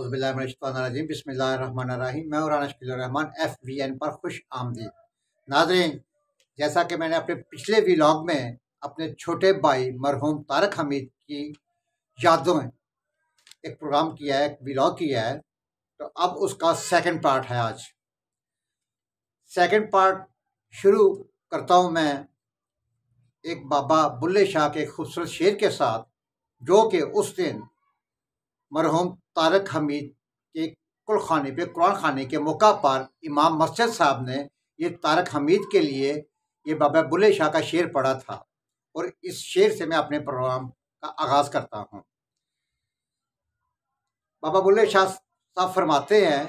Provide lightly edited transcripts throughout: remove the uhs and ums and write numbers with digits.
औज़ुबिल्लाहिमिनश्शैतानिर्रजीम बिस्मिल्लाहिर्रहमानिर्रहीम। मैं राना शकीलुर्रहमान FVN पर खुश आमदीद। नाज़रीन, जैसा कि मैंने अपने पिछले व्लॉग में अपने छोटे भाई मरहूम तारक हमीद की यादों में एक प्रोग्राम किया है, एक व्लॉग किया है, तो अब उसका सेकंड पार्ट है। आज सेकंड पार्ट शुरू करता हूँ मैं एक बाबा बुल्ले शाह के खूबसूरत शेर के साथ, जो कि उस दिन मरहूम तारक हमीद के कुल खाने पे कुरान खाने के मौका पर इमाम मस्जिद साहब ने ये तारक हमीद के लिए ये बाबा बुल्ले शाह का शेर पढ़ा था, और इस शेर से मैं अपने प्रोग्राम का आगाज करता हूँ। बाबा बुल्ले शाह साहब फरमाते हैं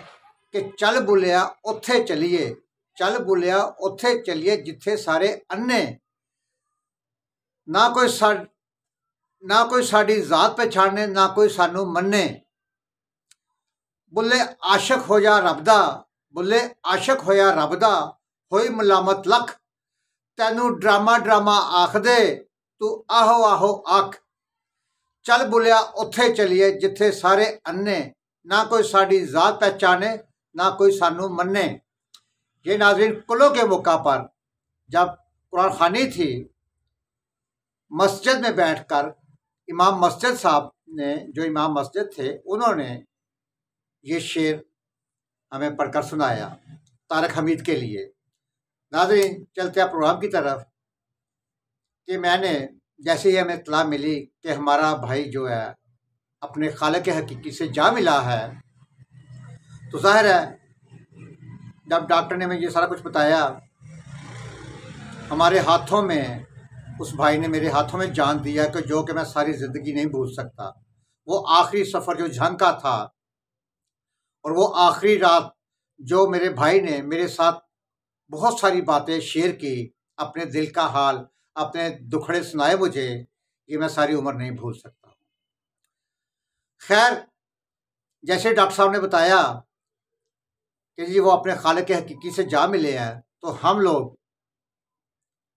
कि चल बुलिया उत्थे चलिए, चल बुलिया उत्थे चलिए जिथे सारे अन्ने, ना कोई साड़ी जात पहचाने, ना कोई सानू मन्ने। बुल्ले आशक होया रबदा, बुल्ले आशक होया रबदा, होई मलामत लख, तैनू ड्रामा ड्रामा आख दे, तू आहो आहो आख। चल बुलिया उत्थे चलिए जिथे सारे अन्ने, ना कोई साड़ी जात पहचाने, ना कोई सानू मन्ने। ये नाज़रीन, कुलों के मौका पर जब कुरान खानी थी, मस्जिद में बैठकर इमाम मस्जिद साहब ने, जो इमाम मस्जिद थे, उन्होंने ये शेर हमें पढ़कर सुनाया तारक हमीद के लिए। नाज़रीन, चलते हैं प्रोग्राम की तरफ कि मैंने जैसे ही हमें इत्तला मिली कि हमारा भाई जो है अपने खालिक हकीकी से जा मिला है, तो जाहिर है जब डॉक्टर ने मुझे सारा कुछ बताया, हमारे हाथों में, उस भाई ने मेरे हाथों में जान दिया कि जो कि मैं सारी ज़िंदगी नहीं भूल सकता। वो आखिरी सफ़र जो झंका था, और वो आखिरी रात जो मेरे भाई ने मेरे साथ बहुत सारी बातें शेयर की, अपने दिल का हाल, अपने दुखड़े सुनाए मुझे, ये मैं सारी उम्र नहीं भूल सकता। खैर, जैसे डॉक्टर साहब ने बताया कि जी वो अपने खालिक हकीकी से जा मिले हैं, तो हम लोग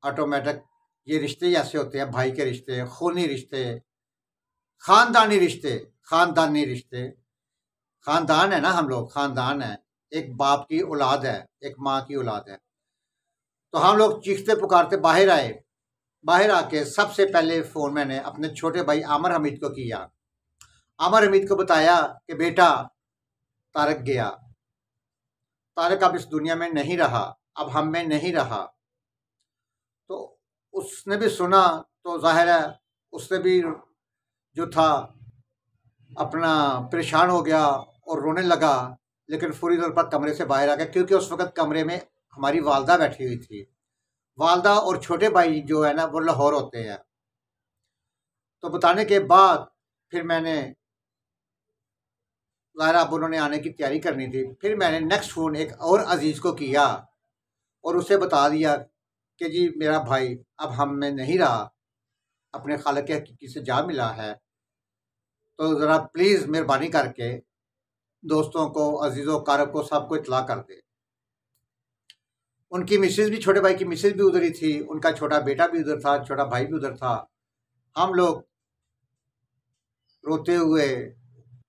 ऑटोमेटिक, ये रिश्ते ऐसे होते हैं, भाई के रिश्ते, खूनी रिश्ते, ख़ानदानी रिश्ते, ख़ानदान है ना, हम लोग ख़ानदान है, एक बाप की औलाद है, एक माँ की औलाद है। तो हम लोग चीखते पुकारते बाहर आए। बाहर आके सबसे पहले फ़ोन मैंने अपने छोटे भाई आमिर हमीद को किया। आमिर हमीद को बताया कि बेटा तारक गया, तारक अब इस दुनिया में नहीं रहा, अब हम में नहीं रहा। तो उसने भी सुना, तो जाहिर है उसने भी जो था अपना परेशान हो गया और रोने लगा, लेकिन फौरी तौर पर कमरे से बाहर आ गया, क्योंकि उस वक़्त कमरे में हमारी वालदा बैठी हुई थी। वालदा और छोटे भाई जो है ना, वो लाहौर होते हैं। तो बताने के बाद फिर मैंने, ज़ाहिर अब उन्होंने आने की तैयारी करनी थी, फिर मैंने नेक्स्ट फ़ोन एक और अजीज़ को किया और उसे बता दिया कि जी मेरा भाई अब हम में नहीं रहा, अपने खालिक हकीकी से जा मिला है, तो ज़रा प्लीज़ मेहरबानी करके दोस्तों को, अजीज़ों कारब को, सबको इत्तला कर दे। उनकी मिसेज़ भी, छोटे भाई की मिसेज़ भी उधर ही थी, उनका छोटा बेटा भी उधर था, छोटा भाई भी उधर था। हम लोग रोते हुए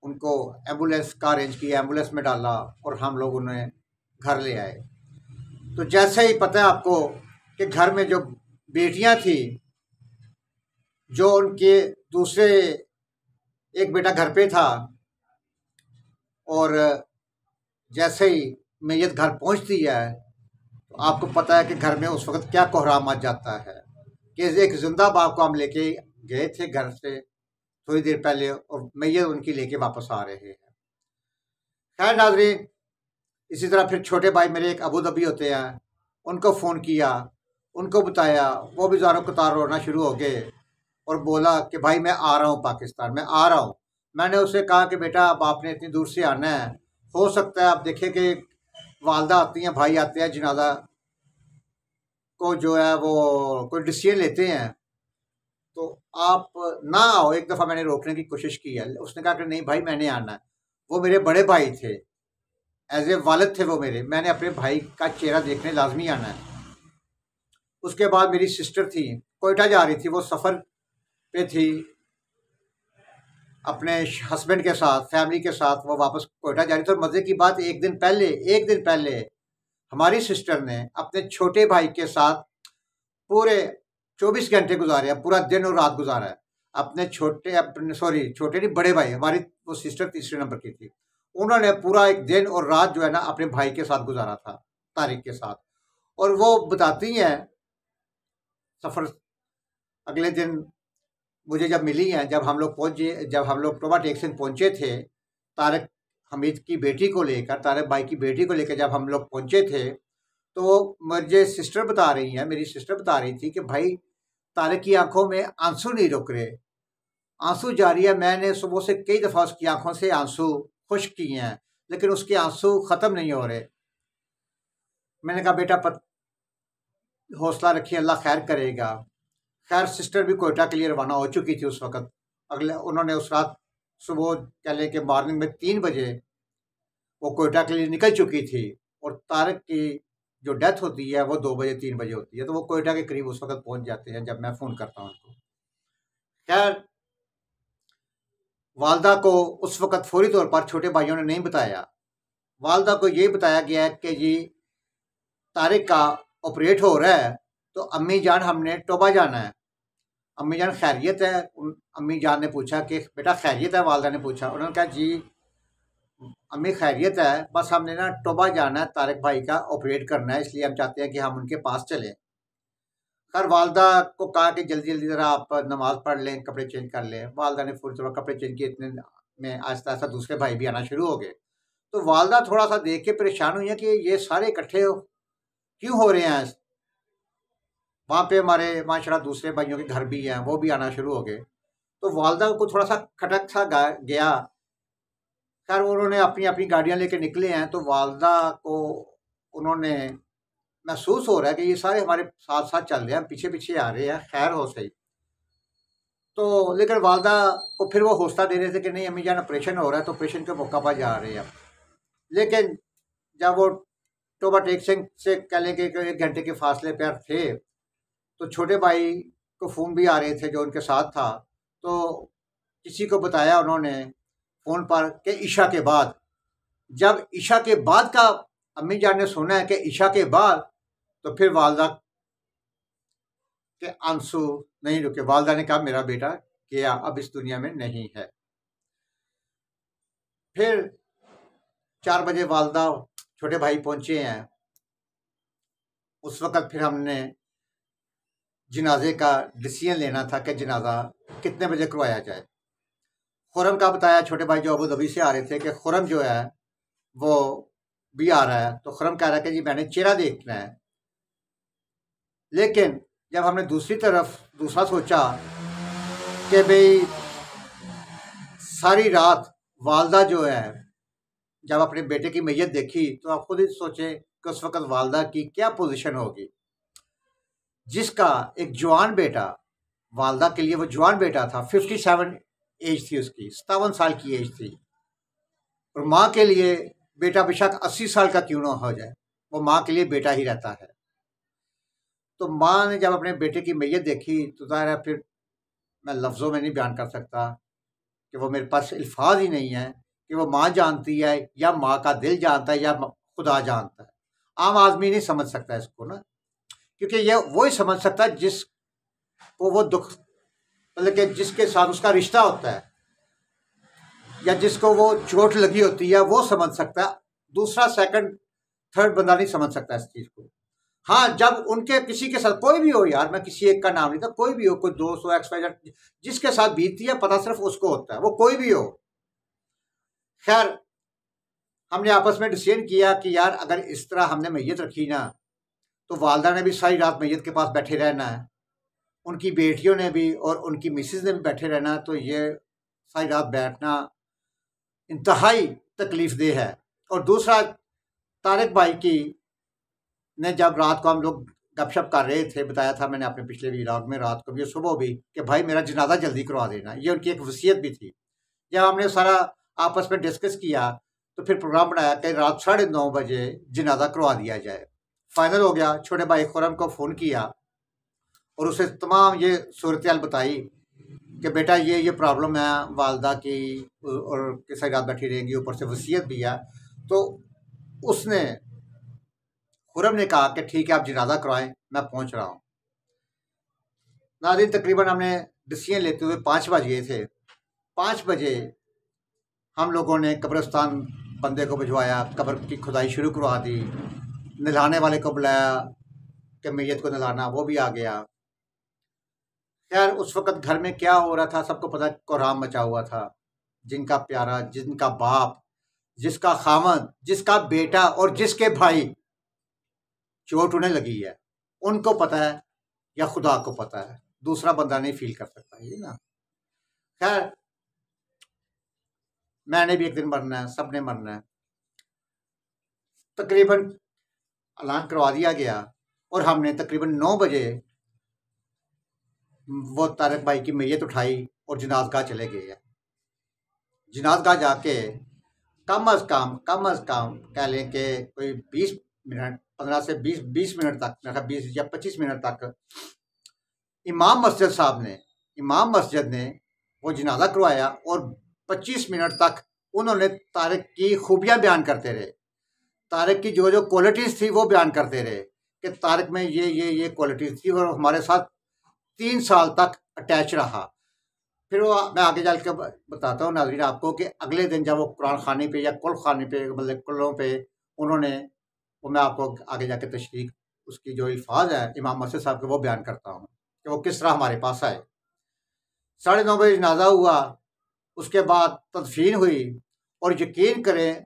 उनको एम्बुलेंस का अरेंज किया, एम्बुलेंस में डाला और हम लोग उन्हें घर ले आए। तो जैसे ही पता है आपको कि घर में जो बेटियां थी, जो उनके दूसरे एक बेटा घर पे था, और जैसे ही मैयत घर पहुंचती है, तो आपको पता है कि घर में उस वक्त क्या कोहराम आ जाता है कि एक जिंदा बाप को हम लेके गए थे घर से थोड़ी देर पहले, और मैयत उनकी लेके वापस आ रहे हैं। खैर नाज़रीन, इसी तरह फिर छोटे भाई मेरे एक अबू धाबी होते हैं, उनको फ़ोन किया, उनको बताया, वो भी ज़ारो कतार रोना शुरू हो गए और बोला कि भाई मैं आ रहा हूँ पाकिस्तान, मैं आ रहा हूँ। मैंने उससे कहा कि बेटा अब आपने इतनी दूर से आना है, हो सकता है आप देखें कि वालदा आती हैं, भाई आते हैं, जनाजा को जो है वो कोई डिसीजन लेते हैं, तो आप ना आओ। एक दफ़ा मैंने रोकने की कोशिश की है, उसने कहा कि नहीं भाई मैंने आना है। वो मेरे बड़े भाई थे, एज ए वालिद थे वो मेरे, मैंने अपने भाई का चेहरा देखने लाजमी आना है। उसके बाद मेरी सिस्टर थी, कोयटा जा रही थी, वो सफ़र पे थी अपने हस्बैंड के साथ, फैमिली के साथ वो वापस कोयटा जा रही थी। और मज़े की बात, एक दिन पहले हमारी सिस्टर ने अपने छोटे भाई के साथ पूरे 24 घंटे गुजारे हैं, पूरा दिन और रात गुजारा है। अपने छोटे नहीं, बड़े भाई, हमारी वो सिस्टर तीसरे नंबर की थी, उन्होंने पूरा एक दिन और रात जो है ना अपने भाई के साथ गुजारा था, तारिक के साथ। और वो बताती हैं सफ़र अगले दिन मुझे जब मिली हैं, जब हम लोग टोबा टेक पहुंचे थे, तारिक हमीद की बेटी को लेकर, तारिक भाई की बेटी को लेकर जब हम लोग पहुंचे थे, तो मेरी सिस्टर बता रही थी कि भाई तारिक की आंखों में आंसू नहीं रुक रहे, आंसू जारी है। मैंने सुबह से कई दफ़ा उसकी आंखों से आंसू खुश्क किए हैं, लेकिन उसके आंसू ख़त्म नहीं हो रहे। मैंने कहा बेटा हौसला रखिए, अल्लाह खैर करेगा। खैर सिस्टर भी कोयटा के लिए रवाना हो चुकी थी उस वक़्त। उन्होंने उस रात सुबह कह लें कि मॉर्निंग में 3 बजे वो कोयटा के लिए निकल चुकी थी, और तारिक की जो डेथ होती है वो 2 बजे 3 बजे होती है, तो वो कोयटा के करीब उस वक़्त पहुंच जाते हैं जब मैं फ़ोन करता हूँ उनको। खैर वालदा को उस वक़्त फ़ौरी तौर पर छोटे भाइयों ने नहीं बताया। वालदा को ये बताया गया है कि जी तारिक का ऑपरेट हो रहा है, तो अम्मी जान हमने टोबा जाना है। अम्मी जान खैरियत है? अम्मी जान ने पूछा कि बेटा खैरियत है? वालदा ने पूछा। उन्होंने कहा जी अम्मी खैरियत है, बस हमने ना टोबा जाना है, तारिक भाई का ऑपरेट करना है, इसलिए हम चाहते हैं कि हम उनके पास चलें। खैर वालदा को कहा कि जल्दी जल्दी ज़रा आप नमाज़ पढ़ लें, कपड़े चेंज कर लें। वालदा ने पूरी तरह कपड़े चेंज किए, इतने में आहिस्ता आहिस्ता दूसरे भाई भी आना शुरू हो गए। तो वालदा थोड़ा सा देख के परेशान हुई है कि ये सारे इकट्ठे क्यों हो रहे हैं। वहाँ पे हमारे माशाल्लाह दूसरे भाइयों के घर भी हैं, वो भी आना शुरू हो गए। तो वालदा को थोड़ा सा खटक सा गया। खैर उन्होंने अपनी अपनी गाड़ियाँ लेके निकले हैं, तो वालदा को उन्होंने महसूस हो रहा है कि ये सारे हमारे साथ साथ चल रहे हैं, पीछे पीछे आ रहे हैं, खैर हो सही। तो लेकिन वालदा को फिर वो हौसला दे रहे थे कि नहीं अम्मी जान ऑपरेशन हो रहा है, तो ऑपरेशन के मौका पर जा रहे हैं। लेकिन जब वो टोबा टेक से कह लें कि 1 घंटे के फासले पर थे, तो छोटे भाई को फ़ोन भी आ रहे थे जो उनके साथ था। तो किसी को बताया उन्होंने फ़ोन पर कि ईशा के बाद, जब ईशा के बाद का अम्मी जान ने सुना है कि ईशा के बाद, तो फिर वालदा के आंसू नहीं रुके। वालदा ने कहा मेरा बेटा गया, अब इस दुनिया में नहीं है। फिर 4 बजे वालदा छोटे भाई पहुंचे हैं। उस वक़्त फिर हमने जनाजे का डिसीजन लेना था कि जनाजा कितने बजे करवाया जाए। खुरम का बताया, छोटे भाई जो अबू धाबी से आ रहे थे, कि खुरम जो है वो भी आ रहा है। तो खुरम कह रहा है कि जी मैंने चेहरा देखना है। लेकिन जब हमने दूसरी तरफ दूसरा सोचा कि भाई सारी रात वालदा जो है जब अपने बेटे की मैयत देखी, तो आप खुद ही सोचे कि उस वक़्त वालदा की क्या पोजीशन होगी, जिसका एक जवान बेटा, वालदा के लिए वो जवान बेटा था, 57 एज थी उसकी, 57 साल की एज थी। और माँ के लिए बेटा बेशक 80 साल का क्यों ना हो जाए, वो माँ के लिए बेटा ही रहता है। तो माँ ने जब अपने बेटे की मैयत देखी, तो ज़ाहिर है फिर मैं लफ्ज़ों में नहीं बयान कर सकता, कि वो मेरे पास अल्फाज ही नहीं है कि वो माँ जानती है या माँ का दिल जानता है या खुदा जानता है। आम आदमी नहीं समझ सकता इसको ना, क्योंकि ये वो ही समझ सकता है जिसको वो दुख, मतलब कि जिसके साथ उसका रिश्ता होता है या जिसको वो चोट लगी होती है, वो समझ सकता है। दूसरा सेकंड थर्ड बंदा नहीं समझ सकता इस चीज़ को। हाँ, जब उनके किसी के साथ कोई भी हो, यार मैं किसी एक का नाम नहीं था, कोई भी हो, कोई दोस्त हो, XYZ, जिसके साथ बीतती है पता सिर्फ उसको होता है, वो कोई भी हो। खैर हमने आपस में डिसीजन किया कि यार अगर इस तरह हमने मैयत रखी ना, तो वालदा ने भी सारी रात मैयत के पास बैठे रहना है, उनकी बेटियों ने भी और उनकी मिसेज ने भी बैठे रहना, तो ये सारी रात बैठना इंतहाई तकलीफ देह है। और दूसरा, तारिक भाई की ने जब रात को हम लोग गपशप कर रहे थे, बताया था मैंने अपने पिछले व्लॉग में, रात को भी और सुबह भी, कि भाई मेरा जनाजा जल्दी करवा देना, ये उनकी एक वसीयत भी थी। जब हमने सारा आपस में डिस्कस किया, तो फिर प्रोग्राम बनाया कि रात 9:30 बजे जनाजा करवा दिया जाए। फाइनल हो गया। छोटे भाई खुरम को फ़ोन किया और उसे तमाम ये सूरत हाल बताई कि बेटा ये प्रॉब्लम है वालदा की, और किसी रात बैठी रहेंगी, ऊपर से वसीयत भी है। तो उसने खुरम ने कहा कि ठीक है आप जनाजा करवाएं, मैं पहुंच रहा हूं। नाज़रीन, तकरीबन हमने डिसीजन लेते हुए 5 बज गए थे। 5 बजे हम लोगों ने कब्रिस्तान बंदे को भिजवाया, कब्र की खुदाई शुरू करवा दी, नहलाने वाले को बुलाया कि मैयत को नहलाना, वो भी आ गया। खैर उस वक़्त घर में क्या हो रहा था सबको पता, कोहराम मचा हुआ था। जिनका प्यारा, जिनका बाप, जिसका खामद, जिसका बेटा और जिसके भाई चोट उन्हें लगी है, उनको पता है या खुदा को पता है, दूसरा बंदा नहीं फील कर सकता ये ना। खैर मैंने भी एक दिन मरना है, सबने मरना है। तकरीबन ऐलान करवा दिया गया और हमने तकरीबन 9 बजे वो तारक भाई की मैयत उठाई और जनाजगाह चले गए हैं। जनाजगाह जाके कम अज़ कम कह लें कि कोई 20 मिनट, 15 से 20 मिनट तक, मेरा 20 या 25 मिनट तक इमाम मस्जिद ने वो जनाजा करवाया और 25 मिनट तक उन्होंने तारक की खूबियाँ बयान करते रहे। तारक की जो क्वालिटीज़ थी वो बयान करते रहे कि तारक में ये क्वालिटीज़ थी, और हमारे साथ 3 साल तक अटैच रहा। फिर वो मैं आगे चल के बताता हूँ नाज़रीन आपको कि अगले दिन जब वो कुरान खाने पे या कुल खाने पे, मतलब कुलों पे उन्होंने, वो मैं आपको आगे जाके तशरीह उसकी जो अल्फाज है इमाम मस्जिद साहब के वो बयान करता हूँ कि वो किस तरह हमारे पास आए। 9:30 बजे जनाजा हुआ, उसके बाद तदफीन हुई, और यकीन करें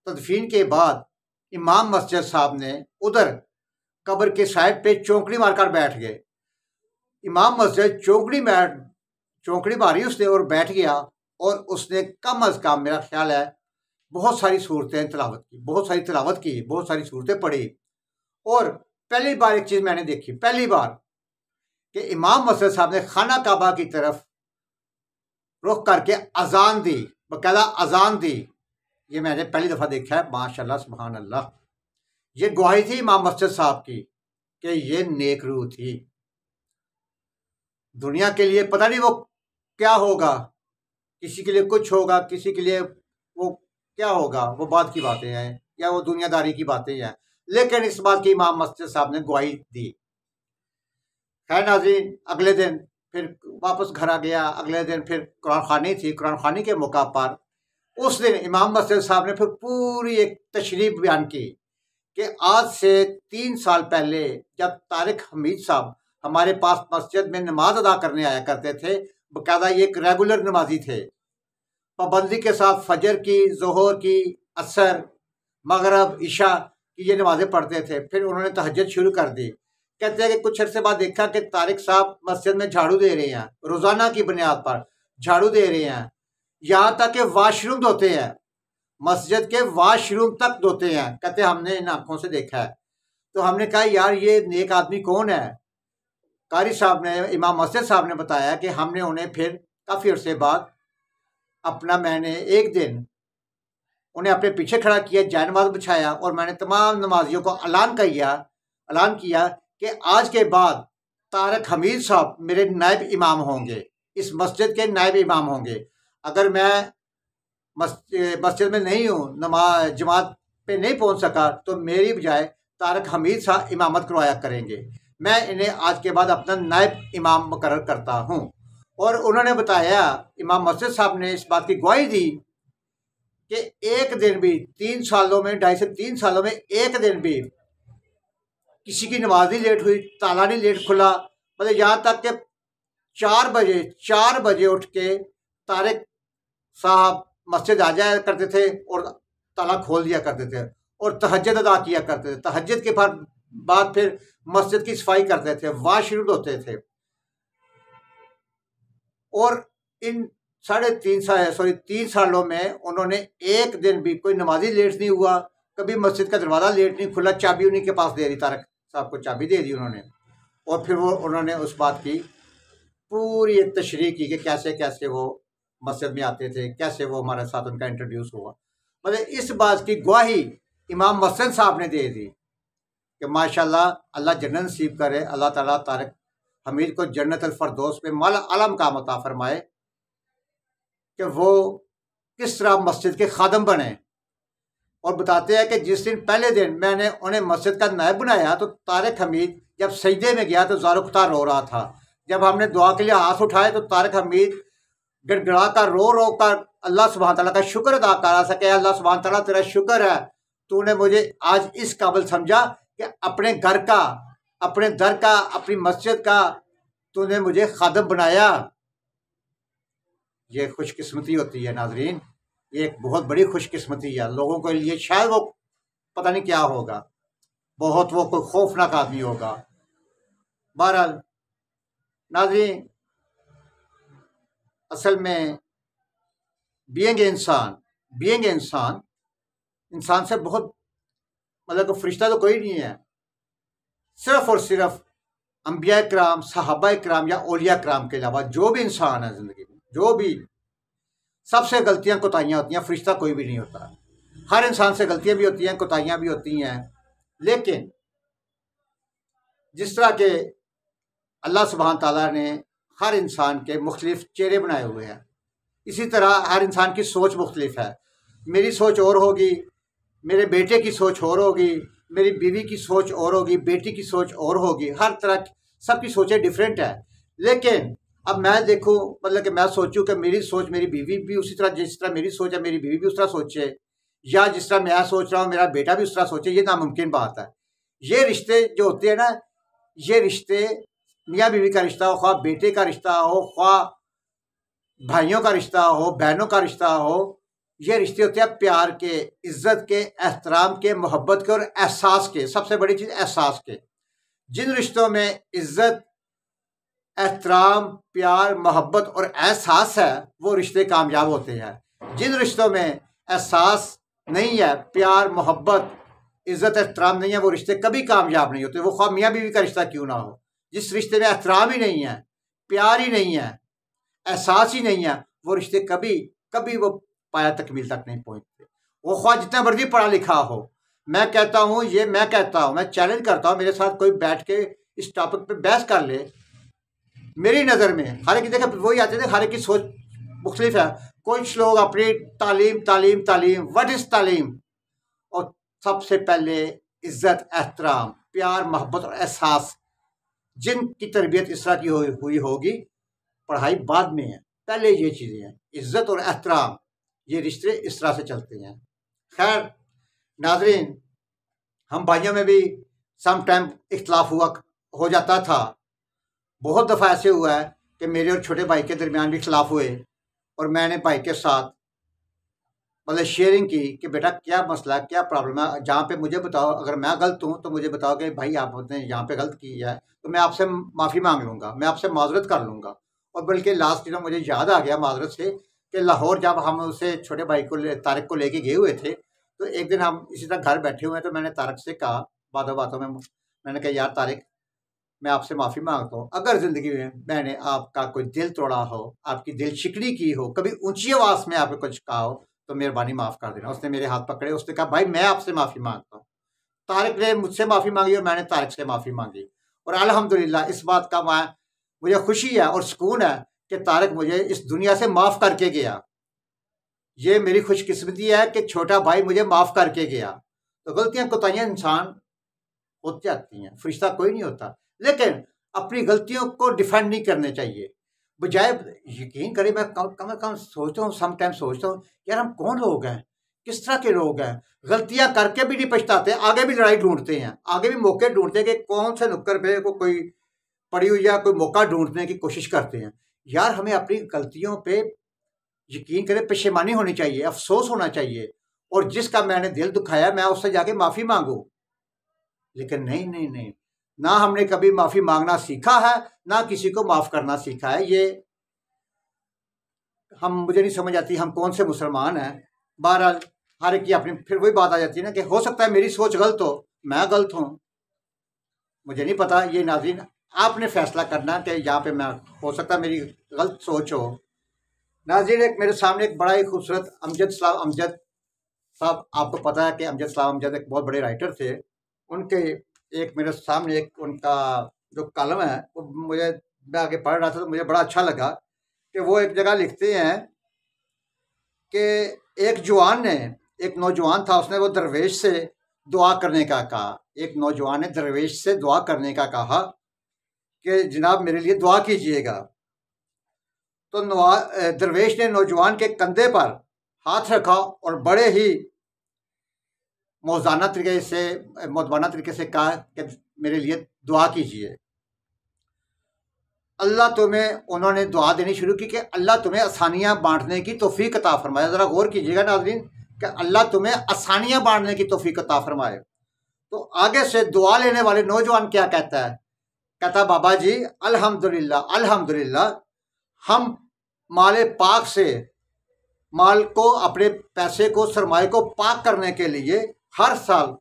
तदफीन के बाद इमाम मस्जिद साहब ने उधर कब्र के साइड पे चौकड़ी मारकर बैठ गए। इमाम मस्जिद चौकड़ी मारी उसने और बैठ गया, और उसने कम अज़ कम मेरा ख्याल है बहुत सारी सूरतें तिलावत की, बहुत सारी सूरतें पढ़ी। और पहली बार एक चीज़ मैंने देखी, पहली बार कि इमाम मस्जिद साहब ने खाना काबा की तरफ रुख करके अजान दी, बकायदा अजान दी। ये मैंने पहली दफ़ा देखा है, माशाल्लाह सुभान अल्लाह। ये गवाही थी इमाम मस्जिद साहब की कि ये नेक रूह थी। दुनिया के लिए पता नहीं वो क्या होगा, किसी के लिए कुछ होगा, किसी के लिए वो क्या होगा, वो बात की बातें हैं या वो दुनियादारी की बातें हैं, लेकिन इस बात की इमाम मस्जिद साहब ने गवाही दी। खैर नाज़रीन, अगले दिन फिर वापस घर आ गया। अगले दिन फिर कुरान खानी थी। कुरान खानी के मौका पर उस दिन इमाम मस्जिद साहब ने फिर पूरी एक तशरीह बयान की कि आज से 3 साल पहले जब तारिक हमीद साहब हमारे पास मस्जिद में नमाज अदा करने आया करते थे, बाकायदा ये एक रेगुलर नमाजी थे, पाबंदी के साथ फजर की, जोहर की, असर, मगरब, इशा की ये नमाजें पढ़ते थे। फिर उन्होंने तहज्जुद शुरू कर दी। कहते हैं कि कुछ अर्से बाद देखा कि तारिक साहब मस्जिद में झाड़ू दे रहे हैं, रोजाना की बुनियाद पर झाड़ू दे रहे हैं, यहाँ तक कि वाशरूम धोते हैं, मस्जिद के वाशरूम तक धोते हैं। कहते हमने इन आंखों से देखा है। तो हमने कहा यार ये नेक आदमी कौन है। कारी साहब ने, इमाम मस्जिद साहब ने बताया कि हमने उन्हें फिर काफ़ी अर्से बाद मैंने एक दिन उन्हें अपने पीछे खड़ा किया, जैनमाज बिछाया, और मैंने तमाम नमाजियों को ऐलान किया कि आज के बाद तारक हमीद साहब मेरे नायब इमाम होंगे, इस मस्जिद के नायब इमाम होंगे। अगर मैं मस्जिद में नहीं हूँ, नमाज जमात पे नहीं पहुँच सका, तो मेरी बजाय तारक हमीद साहब इमामत करवाया करेंगे। मैं इन्हें आज के बाद अपना नायब इमाम मुकर्रर करता हूँ। और उन्होंने बताया, इमाम मस्जिद साहब ने इस बात की गवाही दी कि एक दिन भी 3 सालों में, 2.5 से 3 सालों में एक दिन भी किसी की नमाज नहीं लेट हुई, ताला नहीं लेट खुला। मतलब यहाँ तक कि 4 बजे उठ के तारिक साहब मस्जिद आ जाया करते थे और ताला खोल दिया करते थे और तहज्जुद अदा किया करते थे। तहज्जुद के बाद फिर मस्जिद की सफाई करते थे, वाशरूम होते थे। और इन 3 सालों में उन्होंने एक दिन भी कोई नमाजी लेट नहीं हुआ, कभी मस्जिद का दरवाज़ा लेट नहीं खुला। चाबी उन्हीं के पास दे दी, तारक साहब को चाबी दे दी उन्होंने। और फिर उन्होंने उस बात की पूरी एक तशरीह की कि कैसे कैसे वो मस्जिद में आते थे, कैसे वो हमारे साथ उनका इंट्रोड्यूस हुआ। मतलब इस बात की गवाही इमाम मस्जिद साहब ने दे दी कि माशाल्लाह, अल्लाह जन्नत नसीब करे, अल्लाह ताला तारक हमीद को जन्नत अल फरदौस में माला आला मकाम अता फरमाए कि वो किस तरह मस्जिद के खादम बने। और बताते हैं कि जिस दिन पहले दिन मैंने उन्हें मस्जिद का नायब बनाया तो तारिक हमीद जब सजदे में गया तो ज़ारो-ख़ुदा रो रहा था। जब हमने दुआ के लिए हाथ उठाए तो तारिक हमीद गिड़गिड़ा कर रो कर अल्लाह सुब्हान तआला का शुक्र अदा कर रहा था कि अल्लाह सुब्हान तआला तेरा शुक्र है, तूने मुझे आज इस काबिल समझा कि अपने घर का, अपने दर का, अपनी मस्जिद का तूने मुझे खादम बनाया। ये खुशकिस्मती होती है नाजरीन, ये एक बहुत बड़ी खुशकिस्मती है लोगों के लिए। शायद वो पता नहीं क्या होगा, बहुत वो कोई खौफनाक आदमी होगा। बहरहाल नाजरीन, असल में बीइंग इंसान इंसान से बहुत मतलब कि फरिश्ता तो कोई नहीं है। सिर्फ और सिर्फ अंबिया कराम, सहाबा कराम या औलिया कराम के अलावा जो भी इंसान है ज़िंदगी में, जो भी, सबसे गलतियां कोताहियां होती हैं। फरिश्ता कोई भी नहीं होता। हर इंसान से गलतियां भी होती हैं, कोताहियां भी होती हैं। लेकिन जिस तरह के अल्लाह सुब्हान तआला ने हर इंसान के मुख्तलिफ चेहरे बनाए हुए हैं, इसी तरह हर इंसान की सोच मुख्तलिफ है। मेरी सोच और होगी, मेरे बेटे की सोच और होगी, मेरी बीवी की सोच और होगी, बेटी की सोच और होगी। हर तरह सबकी सोचें डिफरेंट है। लेकिन अब मैं देखूं, मतलब कि मैं सोचूं कि मेरी सोच, मेरी बीवी भी उसी तरह, जिस तरह मेरी सोच है मेरी बीवी भी उस तरह सोचे, या जिस तरह मैं सोच रहा हूँ मेरा बेटा भी उस तरह सोचे, ये नामुमकिन बात है। ये रिश्ते जो होते हैं ना, ये रिश्ते मियाँ बीवी का रिश्ता हो, ख्वाह बेटे का रिश्ता हो, ख्वाह भाइयों का रिश्ता हो, बहनों का रिश्ता हो, ये रिश्ते होते हैं प्यार के, इज्जत के, एहतराम के, मोहब्बत के और एहसास के। सबसे बड़ी चीज़ एहसास के। जिन रिश्तों में इज्जत, एहतराम, प्यार, मोहब्बत और एहसास है वो रिश्ते कामयाब होते हैं। जिन रिश्तों में एहसास नहीं है, प्यार, मोहब्बत, इज्जत, एहतराम नहीं है, वो रिश्ते कभी कामयाब नहीं होते। वो ख्वाह मियाँ बीवी का रिश्ता क्यों ना हो। जिस रिश्ते में एहतराम ही नहीं है, प्यार ही नहीं है, एहसास ही नहीं है, वो रिश्ते कभी कभी वो पाया तकमील तक नहीं पहुँचते। वो ख्वाह जितना मर्जी पढ़ा लिखा हो। मैं कहता हूँ, ये मैं कहता हूँ, मैं चैलेंज करता हूँ, मेरे साथ कोई बैठ के इस टॉपिक पे बहस कर ले। मेरी नज़र में हर एक, देखा वही आते थे, हर एक की सोच मुख्तलिफ है। कुछ लोग अपनी तालीम तालीम तालीम, व्हाट इज़ तालीम, और सबसे पहले इज्जत, एहतराम, प्यार, मोहब्बत और एहसास, जिनकी तरबियत इस तरह की हुई होगी, पढ़ाई बाद में है, पहले ये चीज़ें हैं, इज्जत और एहतराम, ये रिश्ते इस तरह से चलते हैं। खैर नाजरीन, हम भाइयों में भी सम टाइम इख्तलाफ हो जाता था। बहुत दफ़ा ऐसे हुआ है कि मेरे और छोटे भाई के दरमियान भी इख्तलाफ हुए और मैंने भाई के साथ मतलब शेयरिंग की कि बेटा क्या मसला है, क्या प्रॉब्लम है, जहाँ पे मुझे बताओ, अगर मैं गलत हूँ तो मुझे बताओ कि भाई आपने यहाँ पे गलत की है, तो मैं आपसे माफ़ी मांग लूँगा, मैं आपसे माजरत कर लूँगा। और बल्कि लास्ट दिनों मुझे याद आ गया माजरत से कि लाहौर जब हम उसे छोटे भाई को तारिक को लेके गए हुए थे, तो एक दिन हम इसी तरह घर बैठे हुए हैं, तो मैंने तारिक से कहा बातों बातों में, मैंने कहा यार तारिक, मैं आपसे माफ़ी मांगता हूँ, अगर ज़िंदगी में मैंने आपका कोई दिल तोड़ा हो, आपकी दिल शिकनी की हो, कभी ऊंची आवाज़ में आपको कुछ कहा हो, तो मेहरबानी माफ़ कर देना। उसने मेरे हाथ पकड़े, उसने कहा भाई मैं आपसे माफ़ी मांगता हूँ। तारिक ने मुझसे माफ़ी मांगी और मैंने तारिक से माफ़ी मांगी, और अल्हम्दुलिल्लाह इस बात का मुझे खुशी है और सुकून है कि तारिक मुझे इस दुनिया से माफ़ करके गया। ये मेरी खुशकिस्मती है कि छोटा भाई मुझे माफ़ करके गया। तो गलतियाँ कोताहियाँ इंसान होती जाती हैं, फरिश्ता कोई नहीं होता। लेकिन अपनी गलतियों को डिफेंड नहीं करने चाहिए। बजाय, यकीन करें, मैं कम सोचता हूँ, समटाइम सोचता हूँ यार हम कौन लोग हैं, किस तरह के लोग हैं, गलतियां करके भी नहीं पछताते, आगे भी लड़ाई ढूंढते हैं, आगे भी मौके ढूंढते हैं कि कौन से नुक्कड़ पे कोई पड़ी हुई या कोई मौका ढूंढने की कोशिश करते हैं। यार हमें अपनी गलतियों पे यकीन करें पेशेमानी होनी चाहिए, अफसोस होना चाहिए, और जिसका मैंने दिल दुखाया मैं उससे जाके माफ़ी मांगू। लेकिन नहीं नहीं नहीं, ना हमने कभी माफ़ी मांगना सीखा है, ना किसी को माफ़ करना सीखा है। ये मुझे नहीं समझ आती हम कौन से मुसलमान हैं। बहरहाल हर एक की अपनी, फिर वही बात आ जाती है ना कि हो सकता है मेरी सोच गलत हो, मैं गलत हूँ, मुझे नहीं पता। ये नाज़रीन आपने फैसला करना कि यहाँ पे मैं, हो सकता है मेरी गलत सोच हो। नाज़रीन एक मेरे सामने एक बड़ा ही खूबसूरत अमजद साहब, आपको पता है कि अमजद एक बहुत बड़े राइटर थे। उनके एक मेरे सामने एक उनका जो कॉलम है वो मुझे, मैं आगे पढ़ रहा था तो मुझे बड़ा अच्छा लगा कि वो एक जगह लिखते हैं कि एक नौजवान था, उसने वो दरवेश से दुआ करने का कहा। एक नौजवान ने दरवेश से दुआ करने का कहा कि जनाब मेरे लिए दुआ कीजिएगा। तो दरवेश ने नौजवान के कंधे पर हाथ रखा और बड़े ही मौज़ाना तरीके से कहा कि मेरे लिए दुआ कीजिए। उन्होंने दुआ देनी शुरू की कि अल्लाह तुम्हें आसानियां बांटने की तौफीक अता फरमाए। ज़रा गौर कीजिएगा नाज़रीन कि अल्लाह तुम्हें आसानियां बांटने की तौफीक अता फरमाए। तो आगे से दुआ लेने वाले नौजवान क्या कहता है? कहता बाबा जी अल्हम्दुलिल्लाह अल्हम्दुलिल्लाह, हम माले पाक से माल को, अपने पैसे को, सरमाए को पाक करने के लिए हर साल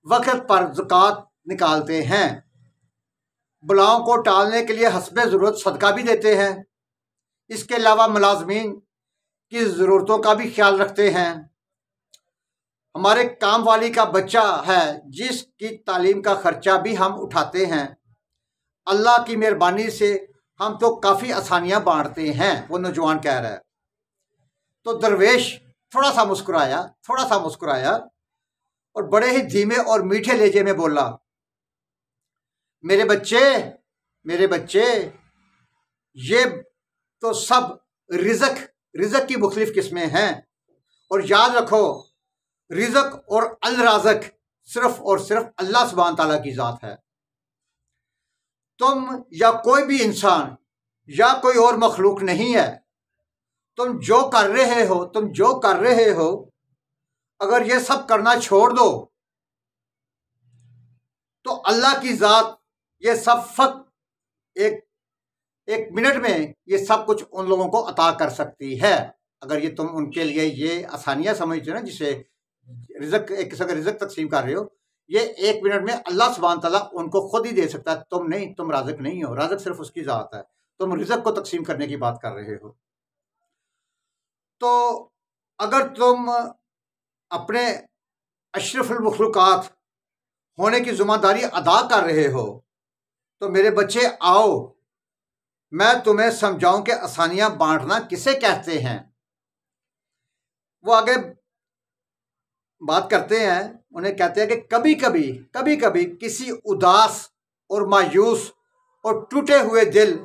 वक्त पर ज़कात निकालते हैं। बलाओं को टालने के लिए हस्बे ज़रूरत सदका भी देते हैं। इसके अलावा मुलाजमीन की ज़रूरतों का भी ख्याल रखते हैं। हमारे काम वाली का बच्चा है जिसकी तालीम का खर्चा भी हम उठाते हैं। अल्लाह की मेहरबानी से हम तो काफ़ी आसानियां बांटते हैं, वो नौजवान कह रहा है। तो दरवेश थोड़ा सा मुस्कुराया और बड़े ही धीमे और मीठे लहजे में बोला, मेरे बच्चे, ये तो सब रिज़क की मुख्तलिफ किस्में हैं, और याद रखो रिज़क और अल राज़क सिर्फ और सिर्फ अल्लाह सुब्हान ताला की ज़ात है। तुम या कोई भी इंसान या कोई और मखलूक नहीं है। तुम जो कर रहे हो अगर ये सब करना छोड़ दो तो अल्लाह की ज़ात ये सब फक्त एक मिनट में ये सब कुछ उन लोगों को अता कर सकती है। अगर ये तुम उनके लिए ये आसानियां समझते हो ना, जिसे एक किस्म का रिज़्क तकसीम कर रहे हो, ये एक मिनट में अल्लाह सुब्हान तआला उनको खुद ही दे सकता है। तुम नहीं, तुम राज़िक नहीं हो, राज़िक सिर्फ उसकी ज़ात है। तुम रिज़्क को तकसीम करने की बात कर रहे हो। तो अगर तुम अपने अशरफुल मखलूक़ात होने की ज़िम्मेदारी अदा कर रहे हो तो मेरे बच्चे आओ, मैं तुम्हें समझाऊं कि आसानियां बांटना किसे कहते हैं। वो आगे बात करते हैं, उन्हें कहते हैं कि कभी कभी किसी उदास और मायूस और टूटे हुए दिल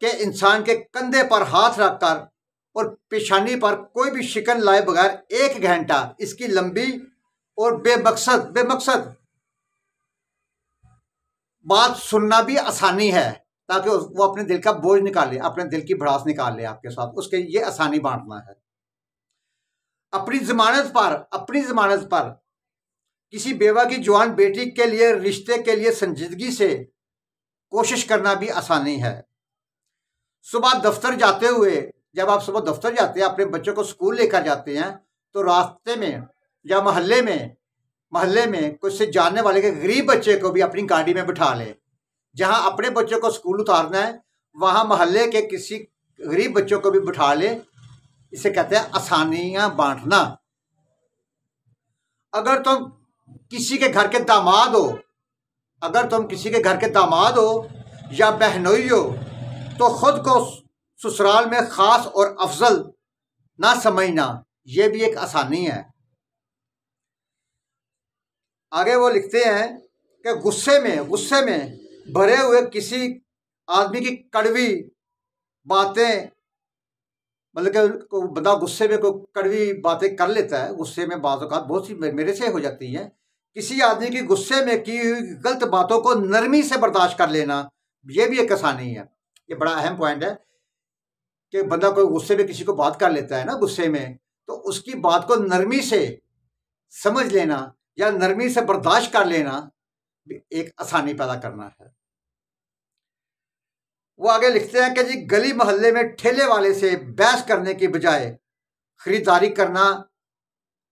के इंसान के कंधे पर हाथ रखकर और पेशानी पर कोई भी शिकन लाए बगैर 1 घंटा इसकी लंबी और बेमकसद बात सुनना भी आसानी है, ताकि वो अपने दिल का बोझ निकाले, अपने दिल की भड़ास निकाल ले आपके साथ। उसके ये आसानी बांटना है। अपनी जमानत पर किसी बेवा की जवान बेटी के लिए रिश्ते के लिए संजीदगी से कोशिश करना भी आसानी है। सुबह दफ्तर जाते हुए, जब आप सुबह दफ्तर जाते हैं, अपने बच्चों को स्कूल लेकर जाते हैं, तो रास्ते में या मोहल्ले में कुछ से जानने वाले के गरीब बच्चे को भी अपनी गाड़ी में बिठा ले। जहां अपने बच्चों को स्कूल उतारना है वहां मोहल्ले के किसी गरीब बच्चों को भी बिठा ले। इसे कहते हैं आसानियां बांटना। अगर तुम किसी के घर के दामाद हो या बहनोई हो तो खुद को ससुराल में खास और अफजल ना समझना, यह भी एक आसानी है। आगे वो लिखते हैं कि गुस्से में भरे हुए किसी आदमी की कड़वी बातें, मतलब कि बंदा गुस्से में कोई कड़वी बातें कर लेता है, गुस्से में बात बहुत सी मेरे से हो जाती हैं। किसी आदमी की गुस्से में की हुई गलत बातों को नरमी से बर्दाश्त कर लेना, ये भी एक आसानी है। ये बड़ा अहम पॉइंट है कि बंदा कोई गुस्से में किसी को बात कर लेता है ना, गुस्से में, तो उसकी बात को नरमी से समझ लेना या नरमी से बर्दाश्त कर लेना एक आसानी पैदा करना है। वो आगे लिखते हैं कि जी गली मोहल्ले में ठेले वाले से बहस करने की बजाय खरीदारी करना,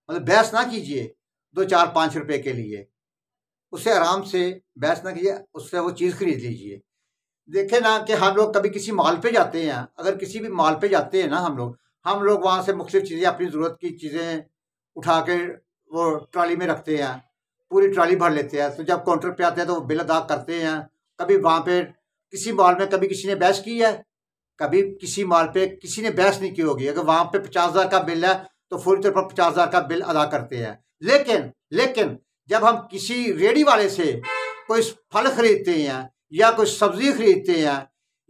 मतलब बहस ना कीजिए 2, 4, 5 रुपए के लिए, उससे आराम से बहस ना कीजिए, उससे वो चीज़ खरीद लीजिए। देखे ना कि हम लोग कभी किसी मॉल पे जाते हैं, अगर किसी भी मॉल पे जाते हैं ना हम लोग वहाँ से मुख्तलिफ चीज़ें, अपनी ज़रूरत की चीज़ें उठा के वो ट्रॉली में रखते हैं, पूरी ट्रॉली भर लेते हैं। तो जब काउंटर पे आते हैं तो वो बिल अदा करते हैं, कभी वहाँ पे किसी मॉल में कभी किसी ने बहस की है? कभी किसी मॉल पे किसी ने बहस नहीं की होगी। अगर वहाँ पे 50,000 का बिल है तो फौरी तौर पर 50,000 का बिल अदा करते हैं। लेकिन जब हम किसी रेडी वाले से कोई फल खरीदते हैं या कोई सब्जी खरीदते हैं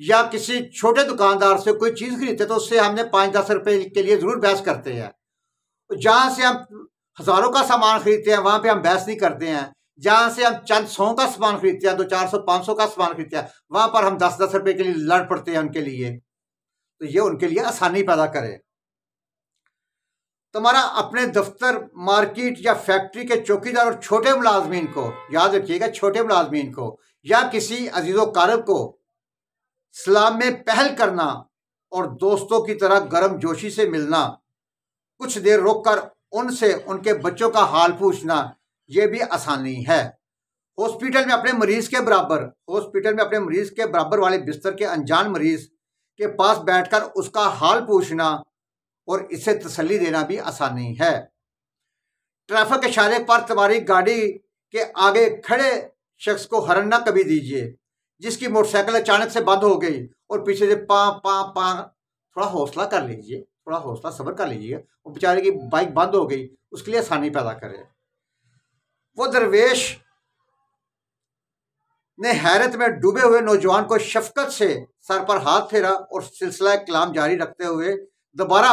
या किसी छोटे दुकानदार से कोई चीज़ खरीदते हैं तो उससे हमने 5-10 रुपए के लिए ज़रूर बहस करते हैं। जहाँ से हम हज़ारों का सामान खरीदते हैं वहाँ पे हम बहस नहीं करते हैं। जहाँ से हम चंद 100 का सामान खरीदते हैं, 200-400 500 का सामान खरीदते हैं, वहाँ पर हम 10-10 रुपए के लिए लड़ पड़ते हैं उनके लिए। तो ये उनके लिए आसानी पैदा करे। तुम्हारा अपने दफ्तर, मार्केट या फैक्ट्री के चौकीदार और छोटे मुलाजमीन को, याद रखिएगा, छोटे मुलाजमीन को या किसी अजीज़ो कारब को सलाम में पहल करना और दोस्तों की तरह गर्म जोशी से मिलना, कुछ देर रोककर उनसे उनके बच्चों का हाल पूछना, ये भी आसानी है। हॉस्पिटल में अपने मरीज के बराबर वाले बिस्तर के अनजान मरीज के पास बैठकर उसका हाल पूछना और इसे तसल्ली देना भी आसानी है। ट्रैफिक इशारे पर तुम्हारी गाड़ी के आगे खड़े शख्स को हॉर्न न कभी दीजिए जिसकी मोटरसाइकिल अचानक से बंद हो गई और पीछे से पा पा पा। थोड़ा हौसला कर लीजिए, थोड़ा हौसला सब्र कर लीजिए। वो बेचारे की बाइक बंद हो गई, उसके लिए आसानी पैदा करे। वो दरवेश ने हैरत में डूबे हुए नौजवान को शफकत से सर पर हाथ फेरा और सिलसिला कलाम जारी रखते हुए दोबारा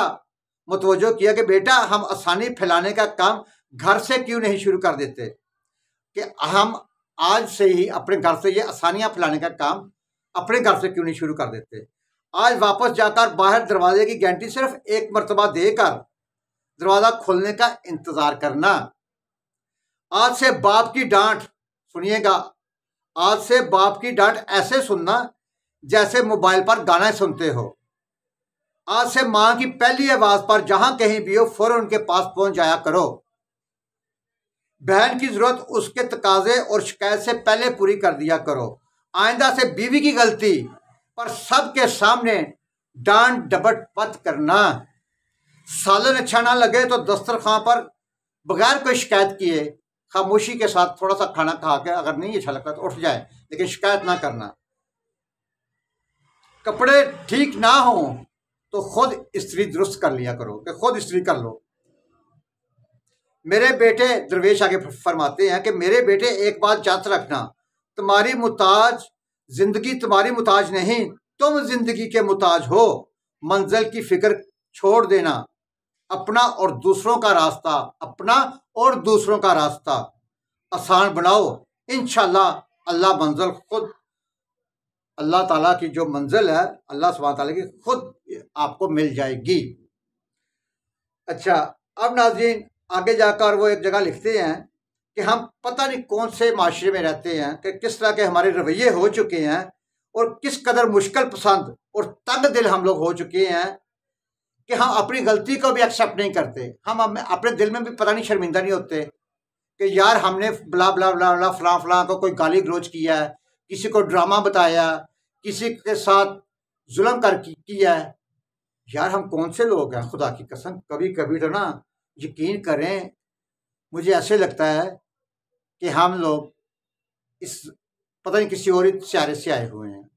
मुतवज्जो किया कि बेटा, हम आसानी फैलाने का काम घर से क्यों नहीं शुरू कर देते, कि हम आज से ही अपने घर से ये आसानियां फैलाने का काम अपने घर से क्यों नहीं शुरू कर देते। आज वापस जाकर बाहर दरवाजे की घंटी सिर्फ एक मरतबा देकर दरवाजा खोलने का इंतजार करना। आज से बाप की डांट सुनिएगा, आज से बाप की डांट ऐसे सुनना जैसे मोबाइल पर गाना सुनते हो। आज से मां की पहली आवाज पर जहां कहीं भी हो फौरन उनके पास पहुंच जाया करो। बहन की जरूरत उसके तकाजे और शिकायत से पहले पूरी कर दिया करो। आइंदा से बीवी की गलती पर सबके सामने डांट डपट मत करना। सालन अच्छा ना लगे तो दस्तरखान पर बगैर कोई शिकायत किए खामोशी के साथ थोड़ा सा खाना खा के अगर नहीं अच्छा लगता तो उठ जाए, लेकिन शिकायत ना करना। कपड़े ठीक ना हो तो खुद इस्त्री दुरुस्त कर लिया करो, कि खुद इस्त्री कर लो। मेरे बेटे, दरवेश आगे फरमाते हैं कि मेरे बेटे एक बात याद रखना, तुम्हारी मुताज जिंदगी तुम्हारी मुताज नहीं, तुम जिंदगी के मुताज हो। मंजिल की फिक्र छोड़ देना, अपना और दूसरों का रास्ता आसान बनाओ। इंशाल्लाह अल्लाह मंजिल खुद, अल्लाह ताला की जो मंजिल है, अल्लाह सुब्हान ताला की खुद आपको मिल जाएगी। अच्छा, अब नाज़रीन आगे जाकर वो एक जगह लिखते हैं कि हम पता नहीं कौन से माशरे में रहते हैं, कि किस तरह के हमारे रवैये हो चुके हैं और किस कदर मुश्किल पसंद और तंग दिल हम लोग हो चुके हैं कि हम अपनी गलती को भी एक्सेप्ट नहीं करते। हम अपने दिल में भी पता नहीं शर्मिंदा नहीं होते कि यार हमने ब्ला ब्ला ब्ला ब्ला फलां को कोई गाली गलोच किया है, किसी को ड्रामा बताया, किसी के साथ जुल्म कर किया है। यार हम कौन से लोग हैं, खुदा की कसम। कभी कभी तो ना यकीन करें, मुझे ऐसे लगता है कि हम लोग इस पता नहीं किसी और सियारे से आए हुए हैं।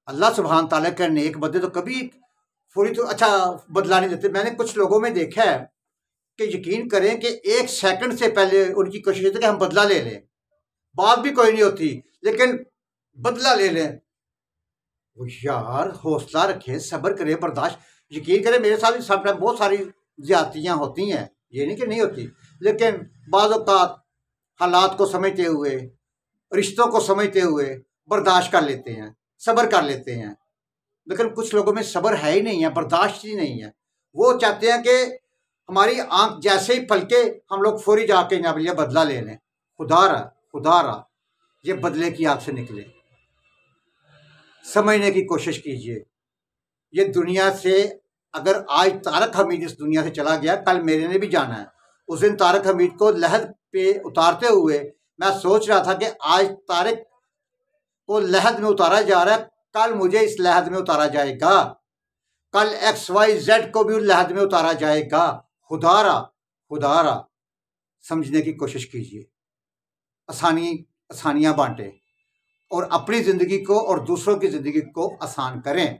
अल्लाह सुब्हान ताला के नेक बंदे तो कभी पूरी तो अच्छा बदला नहीं देते। मैंने कुछ लोगों में देखा है कि यकीन करें कि 1 सेकंड से पहले उनकी कोशिश होती है कि हम बदला ले लें। बात भी कोई नहीं होती लेकिन बदला ले लें। वो यार हौसला रखें, सब्र करें, बर्दाश्त। यकीन करें मेरे साथ भी समटाइम बहुत सारी ज्यादतियाँ होती हैं, ये नहीं कि नहीं होती, लेकिन बाज़ औक़ात हालात को समझते हुए, रिश्तों को समझते हुए बर्दाश्त कर लेते हैं, सब्र कर लेते हैं। लेकिन कुछ लोगों में सब्र है ही नहीं है, बर्दाश्त ही नहीं है। वो चाहते हैं कि हमारी आंख जैसे ही फलके हम लोग फौरी जाके ना भैया बदला ले लें। खुदारा ये बदले की आग से निकले। समझने की कोशिश कीजिए, ये दुनिया से अगर आज तारक हमीद इस दुनिया से चला गया, कल मेरे ने भी जाना है। उस दिन तारक हमीद को लहद पे उतारते हुए मैं सोच रहा था कि आज तारक को लहद में उतारा जा रहा है, कल मुझे इस लहद में उतारा जाएगा, कल XYZ को भी लहद में उतारा जाएगा। खुदारा समझने की कोशिश कीजिए, आसानियां बांटे और अपनी ज़िंदगी को और दूसरों की ज़िंदगी को आसान करें।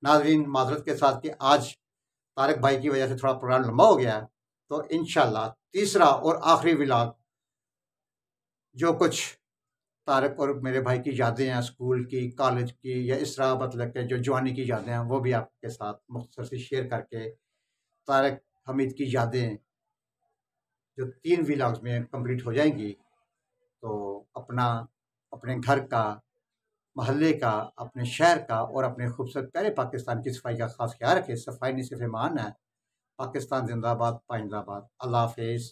नाज़रीन, माज़रत के साथ कि आज तारिक भाई की वजह से थोड़ा प्रोग्राम लंबा हो गया, तो इंशाल्लाह तीसरा और आखिरी व्लॉग जो कुछ तारिक और मेरे भाई की यादें हैं, स्कूल की, कॉलेज की, या इस तरह मतलब के जो जवानी की यादें हैं, वो भी आपके साथ मुख्तसर सी शेयर करके तारिक हमीद की यादें जो 3 व्लॉग्स में कंप्लीट हो जाएंगी, तो अपने घर का, महल्ले का, अपने शहर का और अपने खूबसूरत प्यारे पाकिस्तान की सफाई का खास ख्याल रखें। सफाई नहीं सिर्फ ईमान है। पाकिस्तान जिंदाबाद, पाइंदाबाद। अल्लाह हाफिज़।